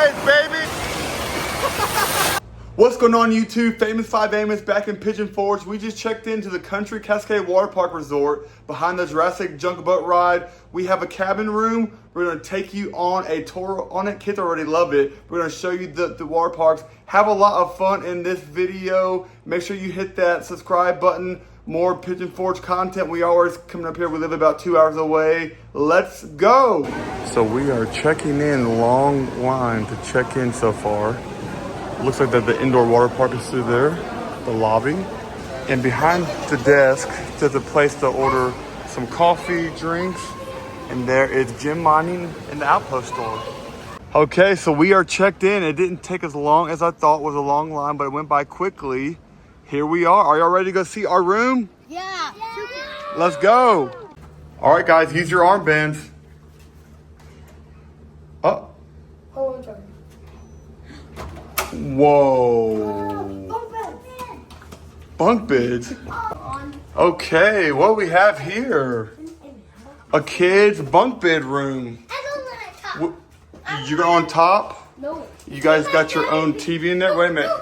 Cascades, baby! What's going on, YouTube? Famous 5 Amos back in Pigeon Forge. We just checked into the Country Cascade Waterpark Resort behind the Jurassic Jungle Boat ride. We have a cabin room. We're going to take you on a tour on it. Kids already love it. We're going to show you the water parks. Have a lot of fun in this video. Make sure you hit that subscribe button. More Pigeon Forge content. We always coming up here. We live about 2 hours away. Let's go. So we are checking in. Long line to check in so far. Looks like that the indoor water park is through there, the lobby. And behind the desk, there's a place to order some coffee, drinks, and there is gym mining in the Outpost store. Okay, so we are checked in. It didn't take as long as I thought. It was a long line, but it went by quickly. Here we are. Are y'all ready to go see our room? Yeah. Let's go. All right, guys, use your armbands. Oh. Oh, sorry. Whoa. Bunk beds. Okay, what do we have here? A kid's bunk bed room. You go on top? No. You guys got your own TV in there? Wait a minute.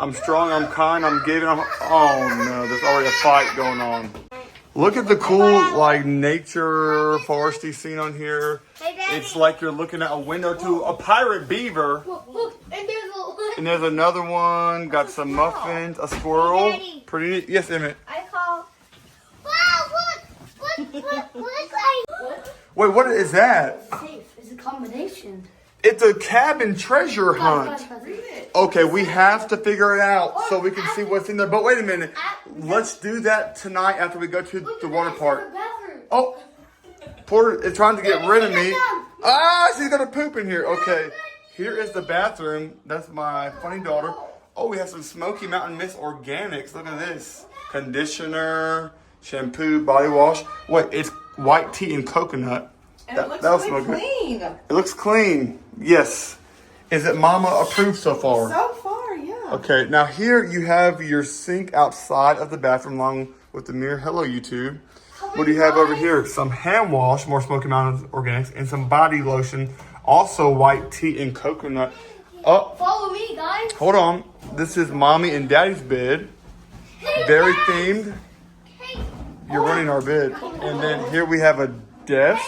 I'm strong, I'm kind, I'm giving. Oh no, there's already a fight going on. Look at the cool, like, nature, foresty scene on here. It's like you're looking at a window to a pirate beaver. Look, And there's another one, got some muffins, a squirrel. Pretty neat. Yes, Emmett. I call. Wow, look. Wait, what is that? Safe. It's a combination. It's a cabin treasure hunt. Okay, we have to figure it out so we can see what's in there. But wait a minute. Let's do that tonight after we go to the water park. Oh, Porter is trying to get rid of me. Ah, she's gonna poop in here. Okay, here is the bathroom. That's my funny daughter. Oh, we have some Smoky Mountain Mist Organics. Look at this. Conditioner, shampoo, body wash. Wait, it's white tea and coconut. And it looks really clean. It looks clean. Yes. Is it mama approved so far? So far, yeah. Okay, now here you have your sink outside of the bathroom along with the mirror. Hello, YouTube. What do you have over here? Some hand wash, more Smoky Mountain Organics, and some body lotion. Also white tea and coconut. Oh, Follow me, guys. hold on. This is mommy and daddy's bed. Very themed. You're running our bed. And then here we have a desk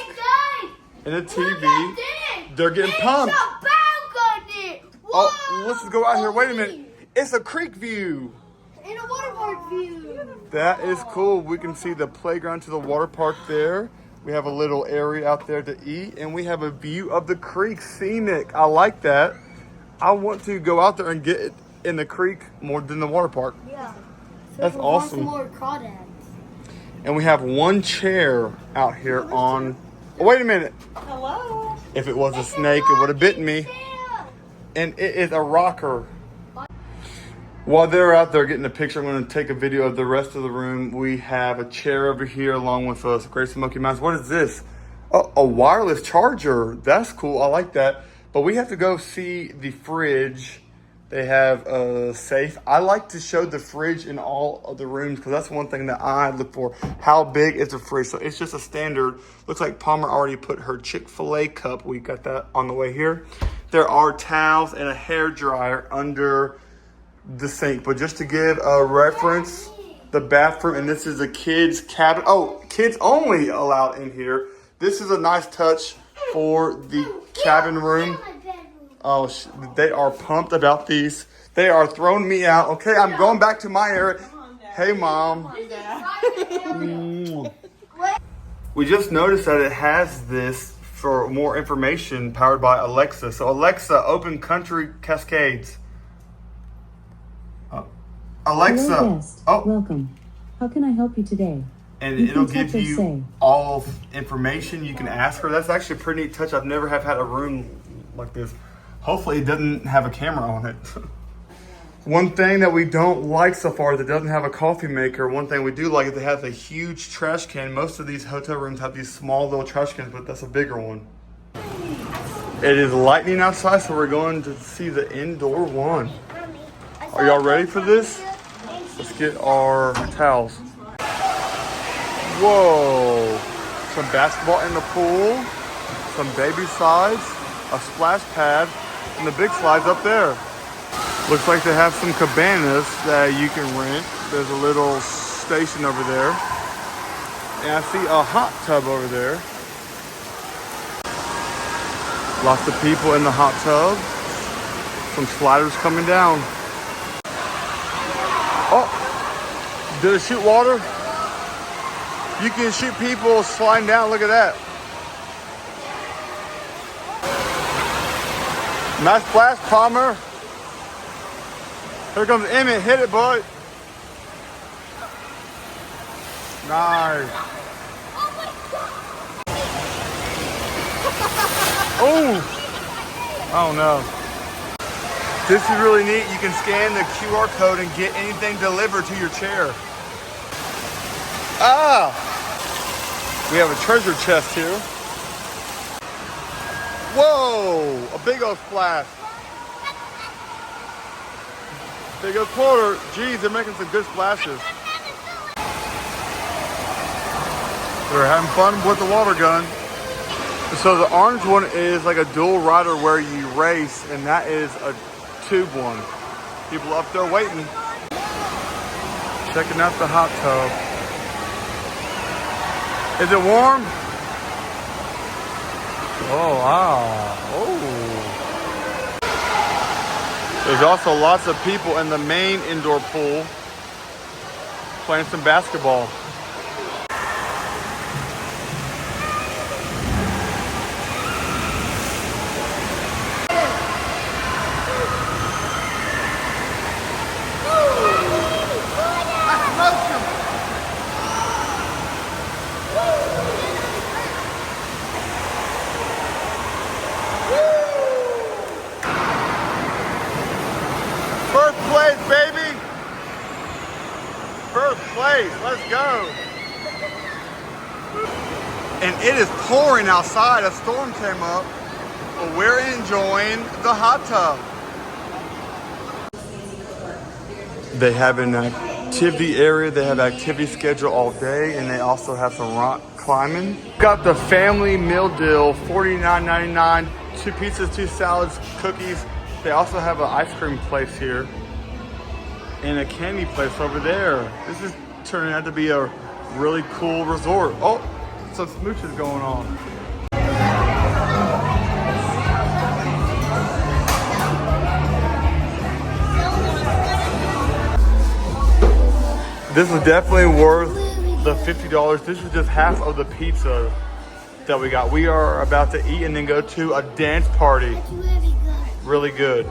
and a TV. They're getting pumped. Oh, let's go out here. Wait a minute. It's a creek view. In a water park view. That is cool. We can see the playground to the water park there. We have a little area out there to eat, and we have a view of the creek. Scenic. I like that. I want to go out there and get in the creek more than the water park. Yeah. That's awesome. More crawdads. And we have one chair out here on... Oh, wait a minute. Hello. If it was a snake, it would have bitten me. And it is a rocker. While they're out there getting a picture, I'm going to take a video of the rest of the room. We have a chair over here along with us. Great Smoky Mountains. What is this? Oh, a wireless charger. That's cool. I like that. But we have to go see the fridge. They have a safe. I like to show the fridge in all of the rooms because that's one thing that I look for. How big is the fridge? So it's just a standard. Looks like Palmer already put her Chick-fil-A cup. We got that on the way here. There are towels and a hair dryer under the sink. But just to give a reference, the bathroom, and this is a kid's cabin. Oh, kids only allowed in here. This is a nice touch for the cabin room. Oh, they are pumped about these. They are throwing me out. Okay, I'm going back to my area. Hey, Mom. We just noticed that it has this for more information powered by Alexa. So Alexa, open Country Cascades. Alexa. Hello, guest. Oh, welcome. How can I help you today? and you it'll can give touch or you say. all of information you can ask her. That's actually a pretty neat touch. I've never have had a room like this. Hopefully it doesn't have a camera on it. One thing that we don't like so far is it doesn't have a coffee maker. One thing we do like is it has a huge trash can. Most of these hotel rooms have these small little trash cans, but that's a bigger one. It is lightning outside, so we're going to see the indoor one. Are y'all ready for this? Let's get our towels. Whoa. Some basketball in the pool. Some baby slides. A splash pad. And the big slide's up there. Looks like they have some cabanas that you can rent. There's a little station over there. And I see a hot tub over there. Lots of people in the hot tub. Some sliders coming down. Oh, did it shoot water? You can shoot people sliding down. Look at that. Nice splash, Palmer. Here comes Emmett. Hit it, bud. Nice. Oh no. This is really neat. You can scan the QR code and get anything delivered to your chair. We have a treasure chest here. Whoa, a big old splash. Big old quarter. Geez, they're making some good splashes. They're having fun with the water gun. So the orange one is like a dual rider where you race, and that is a tube one. People up there waiting. Checking out the hot tub. Is it warm? Oh, wow. Oh. There's also lots of people in the main indoor pool playing some basketball. First place, baby! First place, let's go! And it is pouring outside. A storm came up, but we're enjoying the hot tub. They have an activity area. They have activity schedule all day, and they also have some rock climbing. Got the family meal deal, $49.99, 2 pizzas, 2 salads, cookies. They also have an ice cream place here and a candy place over there. This is turning out to be a really cool resort. Oh, some smooches going on. This is definitely worth the $50. This is just half of the pizza that we got. We are about to eat and then go to a dance party. Really good.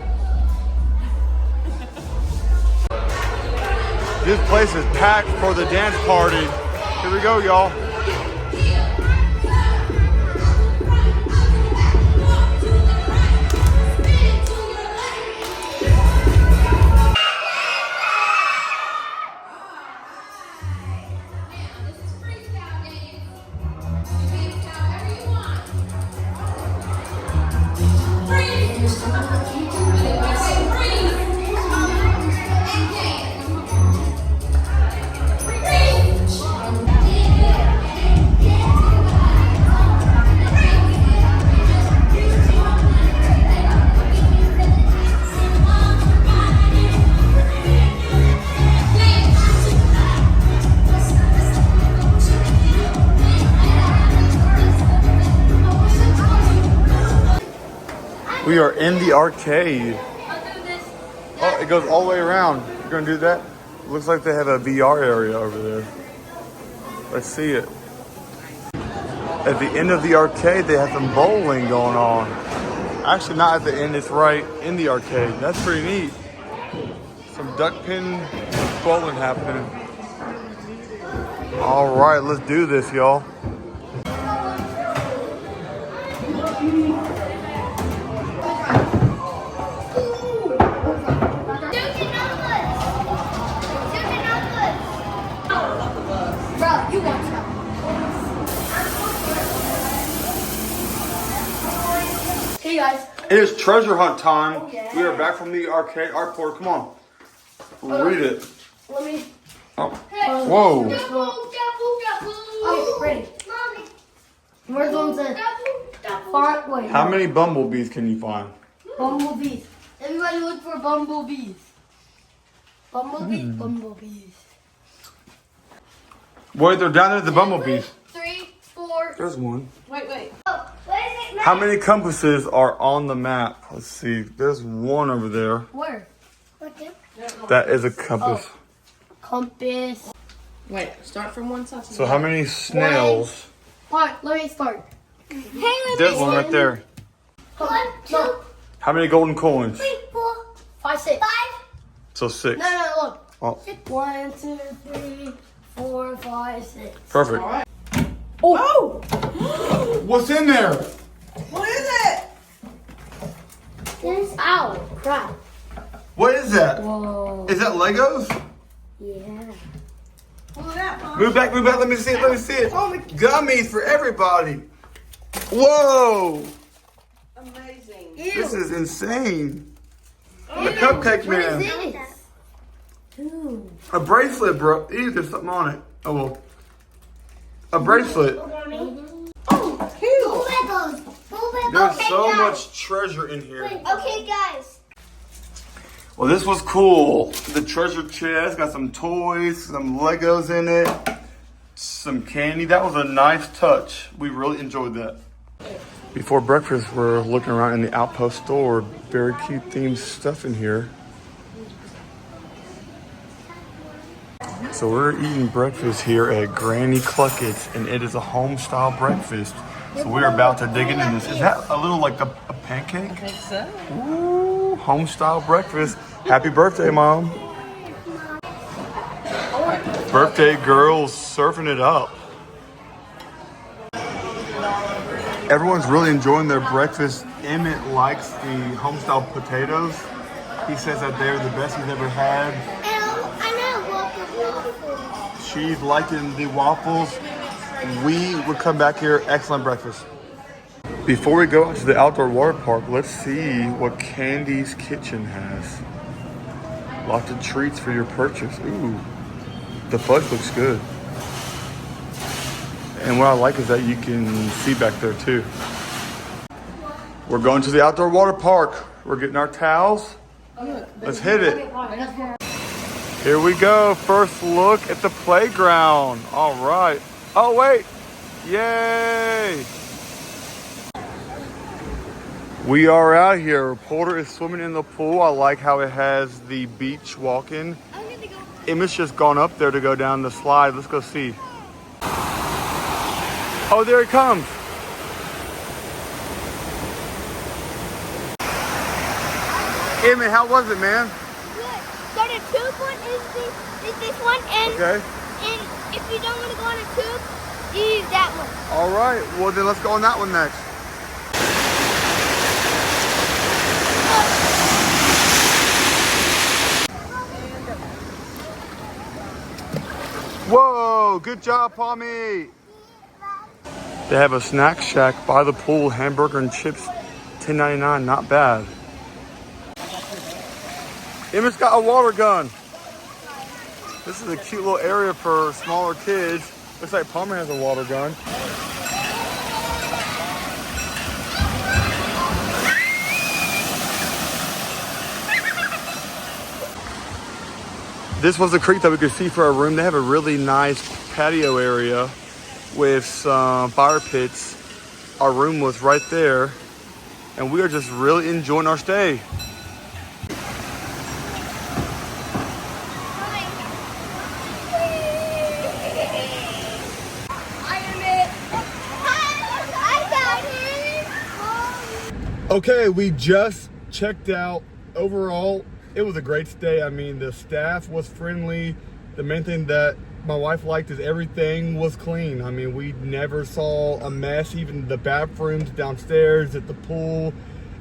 This place is packed for the dance party. Here we go, y'all. We are in the arcade. Oh, it goes all the way around. You're gonna do that? Looks like they have a VR area over there. Let's see it. At the end of the arcade, they have some bowling going on. Actually, not at the end, it's right in the arcade. That's pretty neat. Some duck pin bowling happening. All right, let's do this, y'all. Hey guys. It is treasure hunt time. Oh, yeah. We are back from the arcade art portal. Come on. Read it. Let me. Oh. Whoa. Okay, ready. Where's the ones that far? Wait. How many bumblebees can you find? Bumblebees. Everybody look for bumblebees. Bumblebees. Wait, they're down there, the bumblebees. 3, 4. There's one. Wait. What is it now? How many compasses are on the map? Let's see. There's one over there. Where? That is a compass. Compass. Wait, start from one side to So how many snails? Alright, let me start. There's one right there. 1, 2, How many golden coins? 3, 4, 5, 6. 5. So 6. No, look. Oh, 1, 2, 3, 4, 5, 6. perfect. All right. Oh! What's in there? What is it? Ow, crap. What is that? Whoa. Is that Legos? Yeah. What was that, Mom? Move back. Let me see it. Oh my. Gummies for everybody. Whoa! Amazing. This is insane. Ew. The cupcake What man. is this? Ooh. A bracelet, bro. Ew, there's something on it. Oh, well. A bracelet. Oh, cute. There's so much treasure in here. Okay, guys. Well, this was cool. The treasure chest got some toys, some Legos in it, some candy. That was a nice touch. We really enjoyed that. Before breakfast, we're looking around in the Outpost store. Very cute themed stuff in here. So we're eating breakfast here at Granny Cluckett's, and it is a home-style breakfast. So we're about to dig into this. Is that a little like a pancake? I think so. Ooh, home-style breakfast. Happy birthday, Mom. Birthday girls surfing it up. Everyone's really enjoying their breakfast. Emmett likes the home-style potatoes. He says that they're the best he's ever had. She's liking the waffles. We would come back here, excellent breakfast. Before we go out to the outdoor water park, let's see what Candy's Kitchen has. Lots of treats for your purchase. Ooh, the fudge looks good. And what I like is that you can see back there too. We're going to the outdoor water park. We're getting our towels. Let's hit it. Here we go. First look at the playground. All right. Oh, wait. Yay. We are out here. Porter is swimming in the pool. I like how it has the beach walking. Emma's just gone up there to go down the slide. Let's go see. Oh, there it comes. Emmett, how was it, man? Good. So the tube one is this one, and Okay. and if you don't want to go on a tube, you use that one. All right. Well, then let's go on that one next. Whoa, good job, Palmy. They have a snack shack by the pool, hamburger and chips, $10.99, not bad. Emma's got a water gun. This is a cute little area for smaller kids. Looks like Palmer has a water gun. This was the creek that we could see for our room. They have a really nice patio area with some fire pits. Our room was right there, and we are just really enjoying our stay. Okay, we just checked out. Overall, it was a great stay. I mean, the staff was friendly. The main thing that my wife liked is everything was clean. I mean, we never saw a mess. Even the bathrooms downstairs at the pool,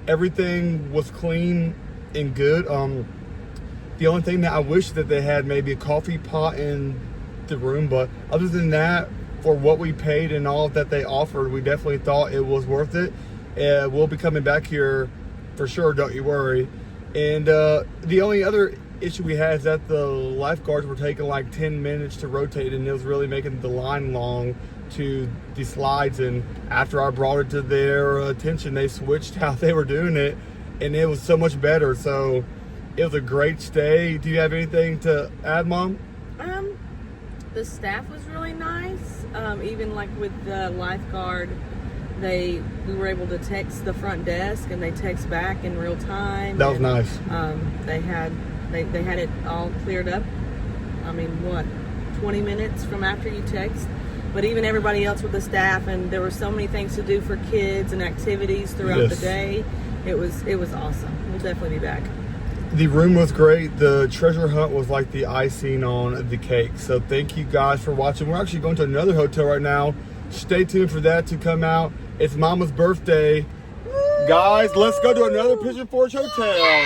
everything was clean and good. The only thing that I wish that they had maybe a coffee pot in the room, but other than that, for what we paid and all that they offered, we definitely thought it was worth it. We'll be coming back here for sure, don't you worry. And the only other issue we had is that the lifeguards were taking like 10 minutes to rotate, and it was really making the line long to the slides. And after I brought it to their attention, they switched how they were doing it, and it was so much better. So it was a great stay. Do you have anything to add, Mom? The staff was really nice. Even like with the lifeguard, we were able to text the front desk and they text back in real time. That was nice. They had it all cleared up. I mean, what, 20 minutes from after you text? But even everybody else with the staff, and there were so many things to do for kids and activities throughout the day. It was awesome. We'll definitely be back. The room was great. The treasure hunt was like the icing on the cake. So thank you guys for watching. We're actually going to another hotel right now. Stay tuned for that to come out. It's Mama's birthday. Guys, let's go to another Pigeon Forge hotel.